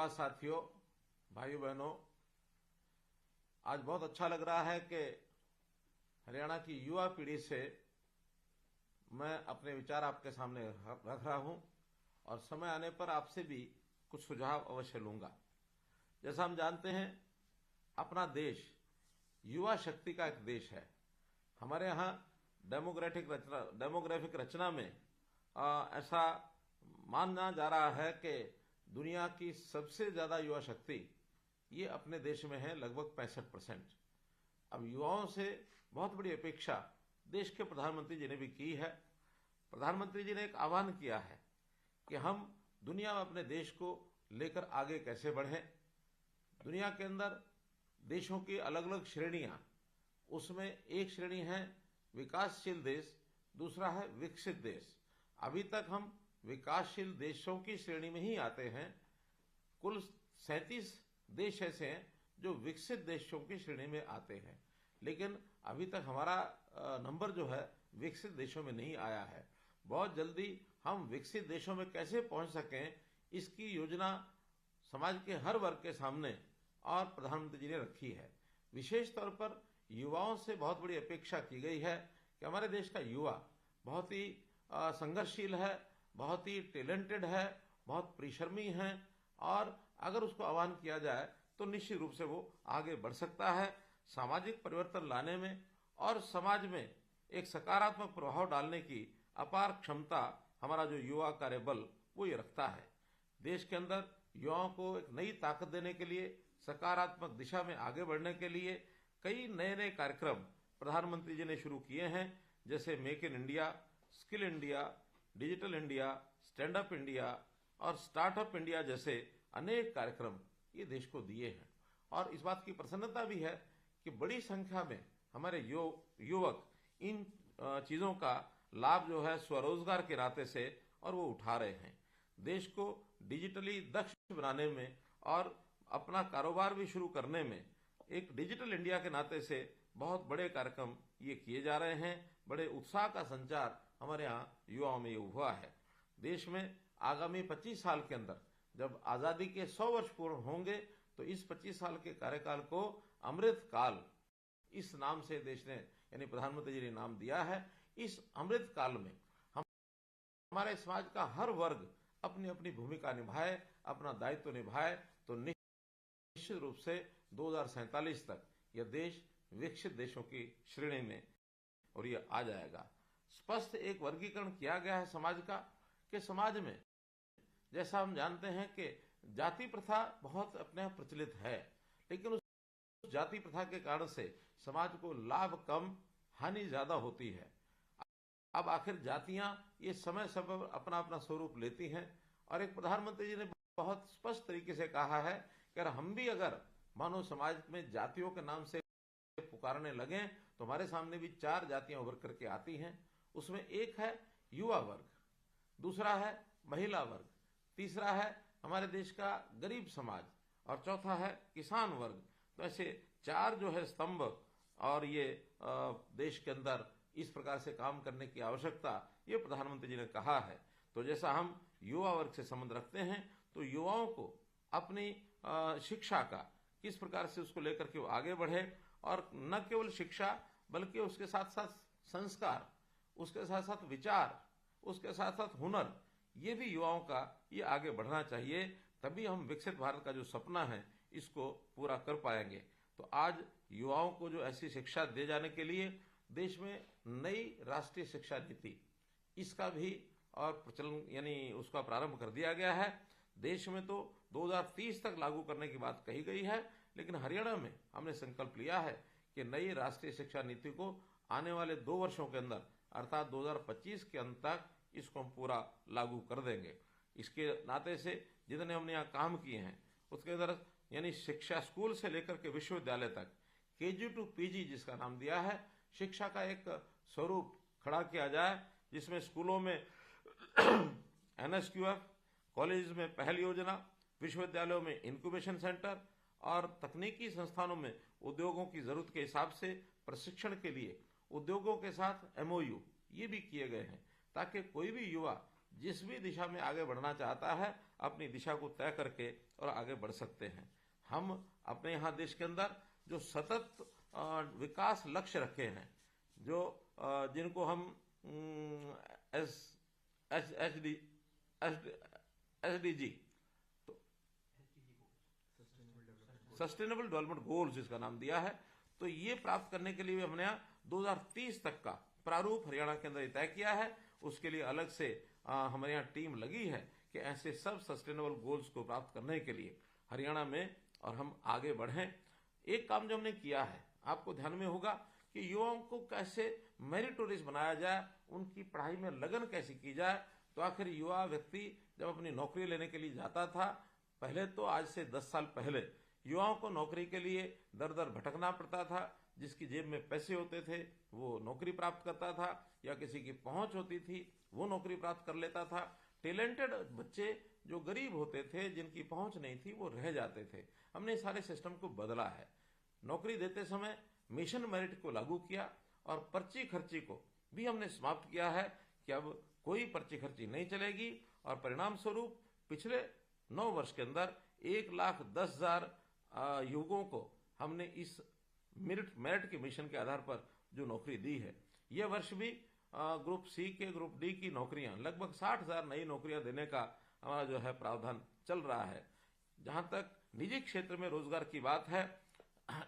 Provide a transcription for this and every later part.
युवा साथियों, भाइयों बहनों, आज बहुत अच्छा लग रहा है कि हरियाणा की युवा पीढ़ी से मैं अपने विचार आपके सामने रख रहा हूं और समय आने पर आपसे भी कुछ सुझाव अवश्य लूंगा। जैसा हम जानते हैं, अपना देश युवा शक्ति का एक देश है। हमारे यहाँ डेमोग्राफिक रचना में ऐसा माना जा रहा है कि दुनिया की सबसे ज्यादा युवा शक्ति ये अपने देश में है, लगभग 65%। अब युवाओं से बहुत बड़ी अपेक्षा देश के प्रधानमंत्री जी ने भी की है। प्रधानमंत्री जी ने एक आह्वान किया है कि हम दुनिया में अपने देश को लेकर आगे कैसे बढ़ें। दुनिया के अंदर देशों की अलग अलग श्रेणियां, उसमें एक श्रेणी है विकासशील देश, दूसरा है विकसित देश। अभी तक हम विकासशील देशों की श्रेणी में ही आते हैं। कुल 37 देश ऐसे हैं जो विकसित देशों की श्रेणी में आते हैं, लेकिन अभी तक हमारा नंबर जो है विकसित देशों में नहीं आया है। बहुत जल्दी हम विकसित देशों में कैसे पहुंच सकें, इसकी योजना समाज के हर वर्ग के सामने और प्रधानमंत्री जी ने रखी है। विशेष तौर पर युवाओं से बहुत बड़ी अपेक्षा की गई है कि हमारे देश का युवा बहुत ही संघर्षशील है, बहुत ही टैलेंटेड है, बहुत परिश्रमी है और अगर उसको आह्वान किया जाए तो निश्चित रूप से वो आगे बढ़ सकता है। सामाजिक परिवर्तन लाने में और समाज में एक सकारात्मक प्रभाव डालने की अपार क्षमता हमारा जो युवा कार्यबल वो ये रखता है। देश के अंदर युवाओं को एक नई ताकत देने के लिए, सकारात्मक दिशा में आगे बढ़ने के लिए कई नए नए कार्यक्रम प्रधानमंत्री जी ने शुरू किए हैं, जैसे make in India, skill India, digital India, stand up India और स्टार्टअप इंडिया जैसे अनेक कार्यक्रम ये देश को दिए हैं। और इस बात की प्रसन्नता भी है कि बड़ी संख्या में हमारे युवक इन चीजों का लाभ जो है स्वरोजगार के नाते से और वो उठा रहे हैं। देश को डिजिटली दक्ष बनाने में और अपना कारोबार भी शुरू करने में एक डिजिटल इंडिया के नाते से बहुत बड़े कार्यक्रम ये किए जा रहे हैं। बड़े उत्साह का संचार हमारे यहाँ युवाओं में ये हुआ है। देश में आगामी 25 साल के अंदर जब आजादी के 100 वर्ष पूर्ण होंगे तो इस 25 साल के कार्यकाल को अमृत काल इस नाम से देश ने यानी प्रधानमंत्री जी ने नाम दिया है। इस अमृत काल में हम हमारे समाज का हर वर्ग अपनी अपनी भूमिका निभाए, अपना दायित्व निभाए तो निश्चित रूप से 2047 तक यह देश विकसित देशों की श्रेणी में और यह आ जाएगा। स्पष्ट एक वर्गीकरण किया गया है समाज का कि समाज में जैसा हम जानते हैं कि जाति प्रथा बहुत अपने आप प्रचलित है, लेकिन उस जाति प्रथा के कारण से समाज को लाभ कम, हानि ज्यादा होती है। अब आखिर जातियां ये समय समय अपना अपना स्वरूप लेती हैं और एक प्रधानमंत्री जी ने बहुत स्पष्ट तरीके से कहा है कि हम भी अगर मानो समाज में जातियों के नाम से पुकारने लगे तो हमारे सामने भी 4 जातियां उभर करके आती हैं। उसमें एक है युवा वर्ग, दूसरा है महिला वर्ग, तीसरा है हमारे देश का गरीब समाज और चौथा है किसान वर्ग। तो ऐसे 4 जो है स्तंभ और ये देश के अंदर इस प्रकार से काम करने की आवश्यकता ये प्रधानमंत्री जी ने कहा है। तो जैसा हम युवा वर्ग से संबंध रखते हैं तो युवाओं को अपनी शिक्षा का किस प्रकार से उसको लेकर के वो आगे बढ़े और न केवल शिक्षा बल्कि उसके साथ साथ संस्कार, उसके साथ साथ विचार, उसके साथ साथ हुनर, ये भी युवाओं का ये आगे बढ़ना चाहिए। तभी हम विकसित भारत का जो सपना है इसको पूरा कर पाएंगे। तो आज युवाओं को जो ऐसी शिक्षा दे जाने के लिए देश में नई राष्ट्रीय शिक्षा नीति इसका भी और प्रचलन यानी उसका प्रारंभ कर दिया गया है। देश में तो 2030 तक लागू करने की बात कही गई है, लेकिन हरियाणा में हमने संकल्प लिया है कि नई राष्ट्रीय शिक्षा नीति को आने वाले 2 वर्षों के अंदर अर्थात 2025 के अंत तक इसको हम पूरा लागू कर देंगे। इसके नाते से जितने हमने यहाँ काम किए हैं उसके अंदर यानी शिक्षा स्कूल से लेकर के विश्वविद्यालय तक KG to PG जिसका नाम दिया है, शिक्षा का एक स्वरूप खड़ा किया जाए जिसमें स्कूलों में NSQF, कॉलेज में पहल योजना, विश्वविद्यालयों में इंक्यूबेशन सेंटर और तकनीकी संस्थानों में उद्योगों की जरूरत के हिसाब से प्रशिक्षण के लिए उद्योगों के साथ MOU ये भी किए गए हैं ताकि कोई भी युवा जिस भी दिशा में आगे बढ़ना चाहता है अपनी दिशा को तय करके और आगे बढ़ सकते हैं। हम अपने यहाँ देश के अंदर जो सतत विकास लक्ष्य रखे हैं, जो जिनको हम SDG, तो सस्टेनेबल डेवलपमेंट गोल्स इसका नाम दिया है, तो ये प्राप्त करने के लिए हमने 2030 तक का प्रारूप हरियाणा के अंदर तय किया है। उसके लिए अलग से हमारे यहाँ टीम लगी है कि ऐसे सब सस्टेनेबल गोल्स को प्राप्त करने के लिए हरियाणा में और हम आगे बढ़ें। एक काम जो हमने किया है, आपको ध्यान में होगा कि युवाओं को कैसे मेरिटोरियस बनाया जाए, उनकी पढ़ाई में लगन कैसी की जाए। तो आखिर युवा व्यक्ति जब अपनी नौकरी लेने के लिए जाता था, पहले तो आज से 10 साल पहले युवाओं को नौकरी के लिए दर दर भटकना पड़ता था। जिसकी जेब में पैसे होते थे वो नौकरी प्राप्त करता था, या किसी की पहुंच होती थी वो नौकरी प्राप्त कर लेता था। टैलेंटेड बच्चे जो गरीब होते थे, जिनकी पहुंच नहीं थी, वो रह जाते थे। हमने सारे सिस्टम को बदला है। नौकरी देते समय मिशन मेरिट को लागू किया और पर्ची खर्ची को भी हमने समाप्त किया है कि अब कोई पर्ची खर्ची नहीं चलेगी। और परिणाम स्वरूप पिछले 9 वर्ष के अंदर 1,10,000 युवकों को हमने इस मेरिट के मिशन के आधार पर जो नौकरी दी है। यह वर्ष भी ग्रुप सी के, ग्रुप डी की नौकरियां लगभग 60,000 नई नौकरियां देने का हमारा जो है प्रावधान चल रहा है। जहां तक निजी क्षेत्र में रोजगार की बात है,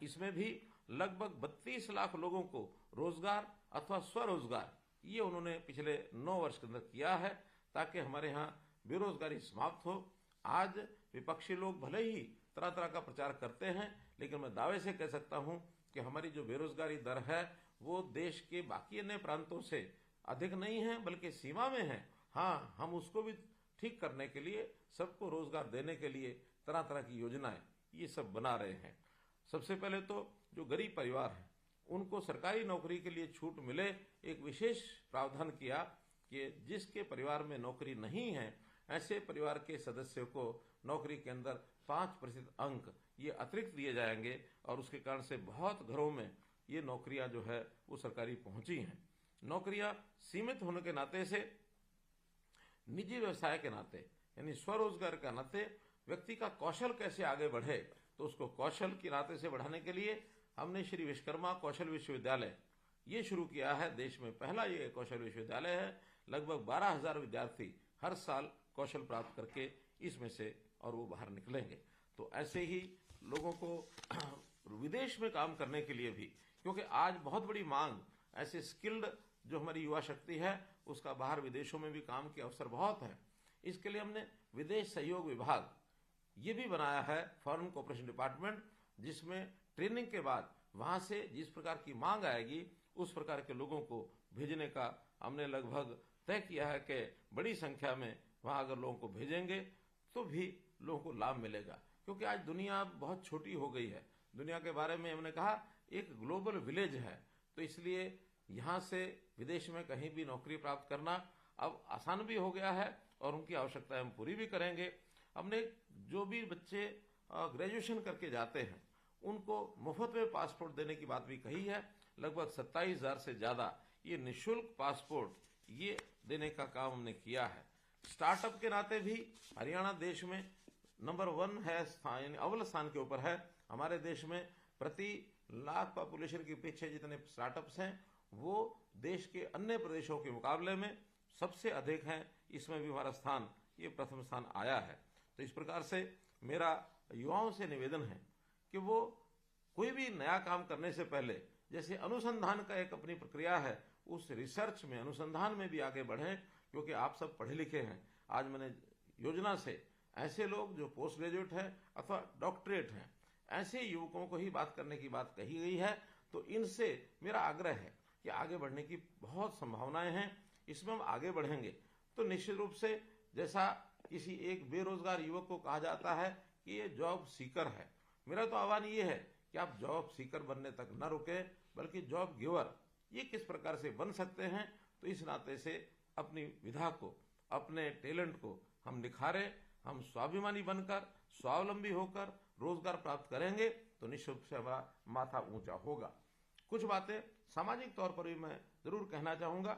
इसमें भी लगभग 32 लाख लोगों को रोजगार अथवा स्वरोजगार ये उन्होंने पिछले 9 वर्ष के अंदर किया है, ताकि हमारे यहाँ बेरोजगारी समाप्त हो। आज विपक्षी लोग भले ही तरह तरह का प्रचार करते हैं, लेकिन मैं दावे से कह सकता हूं कि हमारी जो बेरोजगारी दर है वो देश के बाकी अन्य प्रांतों से अधिक नहीं है, बल्कि सीमा में है। हाँ, हम उसको भी ठीक करने के लिए, सबको रोजगार देने के लिए तरह तरह की योजनाएं ये सब बना रहे हैं। सबसे पहले तो जो गरीब परिवार हैं उनको सरकारी नौकरी के लिए छूट मिले, एक विशेष प्रावधान किया कि जिसके परिवार में नौकरी नहीं है ऐसे परिवार के सदस्यों को नौकरी के अंदर 5% अंक ये अतिरिक्त दिए जाएंगे, और उसके कारण से बहुत घरों में ये नौकरियां जो है वो सरकारी पहुंची हैं। नौकरियां सीमित होने के नाते से, निजी व्यवसाय के नाते, यानी स्वरोजगार के नाते व्यक्ति का कौशल कैसे आगे बढ़े, तो उसको कौशल के नाते से बढ़ाने के लिए हमने श्री विश्वकर्मा कौशल विश्वविद्यालय ये शुरू किया है। देश में पहला ये कौशल विश्वविद्यालय है। लगभग 12,000 विद्यार्थी हर साल कौशल प्राप्त करके इसमें से और वो बाहर निकलेंगे। तो ऐसे ही लोगों को विदेश में काम करने के लिए भी, क्योंकि आज बहुत बड़ी मांग ऐसे स्किल्ड जो हमारी युवा शक्ति है उसका बाहर विदेशों में भी काम के अवसर बहुत है। इसके लिए हमने विदेश सहयोग विभाग ये भी बनाया है, फॉरेन कोऑपरेशन डिपार्टमेंट, जिसमें ट्रेनिंग के बाद वहां से जिस प्रकार की मांग आएगी उस प्रकार के लोगों को भेजने का हमने लगभग तय किया है कि बड़ी संख्या में वहां अगर लोगों को भेजेंगे तो भी लोगों को लाभ मिलेगा। क्योंकि आज दुनिया बहुत छोटी हो गई है। दुनिया के बारे में हमने कहा एक ग्लोबल विलेज है, तो इसलिए यहाँ से विदेश में कहीं भी नौकरी प्राप्त करना अब आसान भी हो गया है और उनकी आवश्यकताएं हम पूरी भी करेंगे। हमने जो भी बच्चे ग्रेजुएशन करके जाते हैं उनको मुफ्त में पासपोर्ट देने की बात भी कही है। लगभग 27,000 से ज्यादा ये निःशुल्क पासपोर्ट ये देने का काम हमने किया है। स्टार्टअप के नाते भी हरियाणा देश में नंबर 1 है, यानी अव्वल स्थान के ऊपर है। हमारे देश में प्रति लाख पॉपुलेशन के पीछे जितने स्टार्टअप्स हैं वो देश के अन्य प्रदेशों के मुकाबले में सबसे अधिक हैं। इसमें भी हमारा स्थान ये प्रथम स्थान आया है। तो इस प्रकार से मेरा युवाओं से निवेदन है कि वो कोई भी नया काम करने से पहले, जैसे अनुसंधान का एक अपनी प्रक्रिया है, उस रिसर्च में, अनुसंधान में भी आगे बढ़ें। क्योंकि आप सब पढ़े लिखे हैं। आज मैंने योजना से ऐसे लोग जो पोस्ट ग्रेजुएट हैं अथवा डॉक्टरेट हैं, ऐसे युवकों को ही बात करने की बात कही गई है। तो इनसे मेरा आग्रह है कि आगे बढ़ने की बहुत संभावनाएं हैं। इसमें हम आगे बढ़ेंगे तो निश्चित रूप से, जैसा किसी एक बेरोजगार युवक को कहा जाता है कि ये जॉब सीकर है, मेरा तो आह्वान ये है कि आप जॉब सीकर बनने तक न रुके, बल्कि जॉब गिवर ये किस प्रकार से बन सकते हैं। तो इस नाते से अपनी विधा को, अपने टैलेंट को हम निखारें। हम स्वाभिमानी बनकर, स्वावलंबी होकर रोजगार प्राप्त करेंगे तो निश्चित रूप से हमारा माथा ऊंचा होगा। कुछ बातें सामाजिक तौर पर भी मैं जरूर कहना चाहूंगा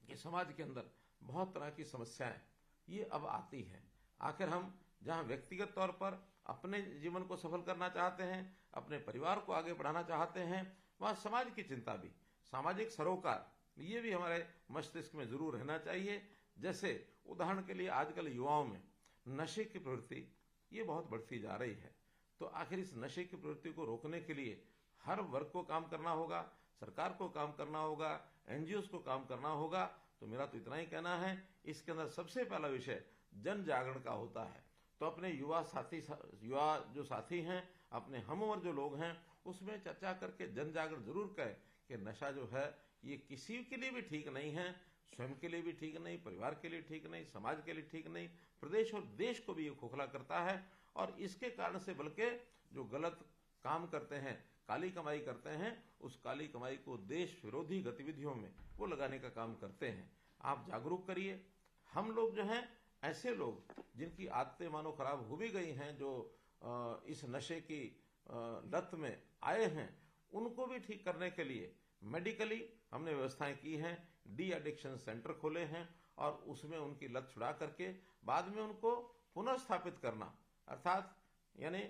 कि समाज के अंदर बहुत तरह की समस्याएं ये अब आती हैं। आखिर हम जहां व्यक्तिगत तौर पर अपने जीवन को सफल करना चाहते हैं, अपने परिवार को आगे बढ़ाना चाहते हैं, वहां समाज की चिंता भी, सामाजिक सरोकार, ये भी हमारे मस्तिष्क में जरूर रहना चाहिए। जैसे उदाहरण के लिए आजकल युवाओं में नशे की प्रवृत्ति ये बहुत बढ़ती जा रही है, तो आखिर इस नशे की प्रवृत्ति को रोकने के लिए हर वर्ग को काम करना होगा, सरकार को काम करना होगा, एनजीओ को काम करना होगा। तो मेरा तो इतना ही कहना है, इसके अंदर सबसे पहला विषय जन जागरण का होता है। तो अपने युवा जो साथी हैं, अपने हम उम्र जो लोग हैं, उसमें चर्चा करके जन जागरण जरूर करें कि नशा जो है ये किसी के लिए भी ठीक नहीं है, स्वयं के लिए भी ठीक नहीं, परिवार के लिए ठीक नहीं, समाज के लिए ठीक नहीं, प्रदेश और देश को भी ये खोखला करता है। और इसके कारण से बल्कि जो गलत काम करते हैं, काली कमाई करते हैं, उस काली कमाई को देश विरोधी गतिविधियों में वो लगाने का काम करते हैं। आप जागरूक करिए। हम लोग जो हैं, ऐसे लोग जिनकी आदतें मानो खराब हो भी गई हैं, जो इस नशे की लत में आए हैं, उनको भी ठीक करने के लिए मेडिकली हमने व्यवस्थाएं की हैं। डी एडिक्शन सेंटर खोले हैं और उसमें उनकी लत छुड़ा करके बाद में उनको पुनर्स्थापित करना, अर्थात यानी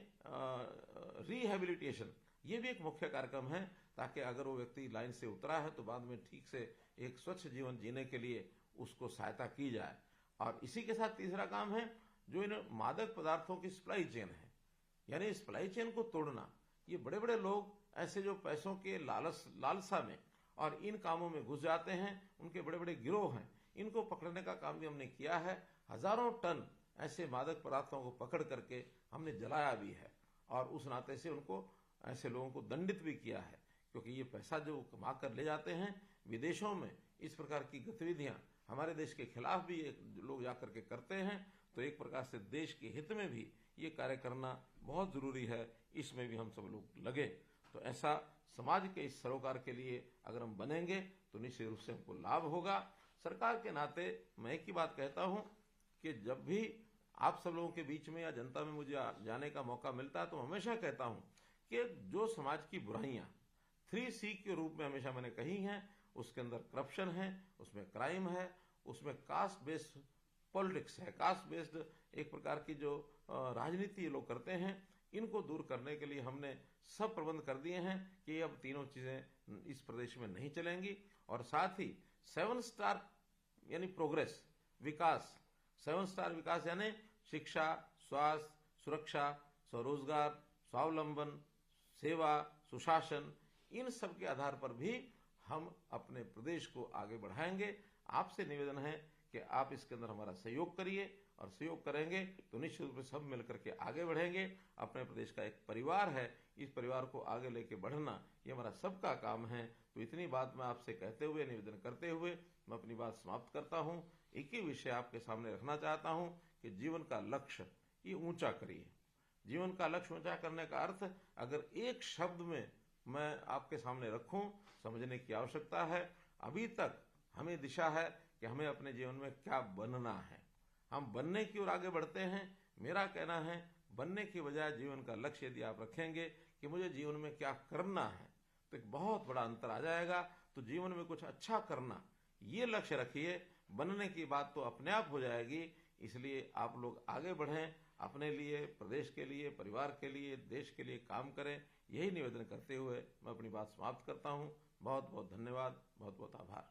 रिहेबिलिटेशन, ये भी एक मुख्य कार्यक्रम है, ताकि अगर वो व्यक्ति लाइन से उतरा है तो बाद में ठीक से एक स्वच्छ जीवन जीने के लिए उसको सहायता की जाए। और इसी के साथ तीसरा काम है जो इन मादक पदार्थों की सप्लाई चेन है, यानी सप्लाई चेन को तोड़ना। ये बड़े बड़े लोग ऐसे जो पैसों के लालसा में और इन कामों में घुस जाते हैं, उनके बड़े बड़े गिरोह हैं, इनको पकड़ने का काम भी हमने किया है। हजारों टन ऐसे मादक पदार्थों को पकड़ करके हमने जलाया भी है और उस नाते से उनको, ऐसे लोगों को दंडित भी किया है, क्योंकि ये पैसा जो कमा कर ले जाते हैं विदेशों में, इस प्रकार की गतिविधियां हमारे देश के खिलाफ भी लोग जाकर के करते हैं। तो एक प्रकार से देश के हित में भी ये कार्य करना बहुत जरूरी है, इसमें भी हम सब लोग लगे। तो ऐसा समाज के इस सरोकार के लिए अगर हम बनेंगे तो निश्चित रूप से हमको लाभ होगा। सरकार के नाते मैं एक ही बात कहता हूं कि जब भी आप सब लोगों के बीच में या जनता में मुझे जाने का मौका मिलता है, तो हमेशा कहता हूं कि जो समाज की बुराइयां 3C के रूप में हमेशा मैंने कही हैं, उसके अंदर करप्शन है, उसमें क्राइम है, उसमें कास्ट बेस्ड पॉलिटिक्स है, कास्ट बेस्ड एक प्रकार की जो राजनीति ये लोग करते हैं, इनको दूर करने के लिए हमने सब प्रबंध कर दिए हैं कि अब तीनों चीजें इस प्रदेश में नहीं चलेंगी। और साथ ही 7 स्टार यानी प्रोग्रेस, विकास, 7 स्टार विकास यानी शिक्षा, स्वास्थ्य, सुरक्षा, स्वरोजगार, स्वावलंबन, सेवा, सुशासन, इन सब के आधार पर भी हम अपने प्रदेश को आगे बढ़ाएंगे। आपसे निवेदन है कि आप इसके अंदर हमारा सहयोग करिए, और सहयोग करेंगे तो निश्चित रूप से सब मिलकर के आगे बढ़ेंगे। अपने प्रदेश का एक परिवार है, इस परिवार को आगे लेके बढ़ना ये हमारा सबका काम है। तो इतनी बात मैं आपसे कहते हुए, निवेदन करते हुए मैं अपनी बात समाप्त करता हूं। एक ही विषय आपके सामने रखना चाहता हूं कि जीवन का लक्ष्य ये ऊंचा करिए। जीवन का लक्ष्य ऊंचा करने का अर्थ अगर एक शब्द में मैं आपके सामने रखूं, समझने की आवश्यकता है। अभी तक हमें दिशा है कि हमें अपने जीवन में क्या बनना है, हम बनने की ओर आगे बढ़ते हैं। मेरा कहना है बनने की बजाय जीवन का लक्ष्य यदि आप रखेंगे कि मुझे जीवन में क्या करना है, तो एक बहुत बड़ा अंतर आ जाएगा। तो जीवन में कुछ अच्छा करना, ये लक्ष्य रखिए, बनने की बात तो अपने आप हो जाएगी। इसलिए आप लोग आगे बढ़ें, अपने लिए, प्रदेश के लिए, परिवार के लिए, देश के लिए काम करें। यही निवेदन करते हुए मैं अपनी बात समाप्त करता हूं। बहुत बहुत धन्यवाद, बहुत बहुत आभार।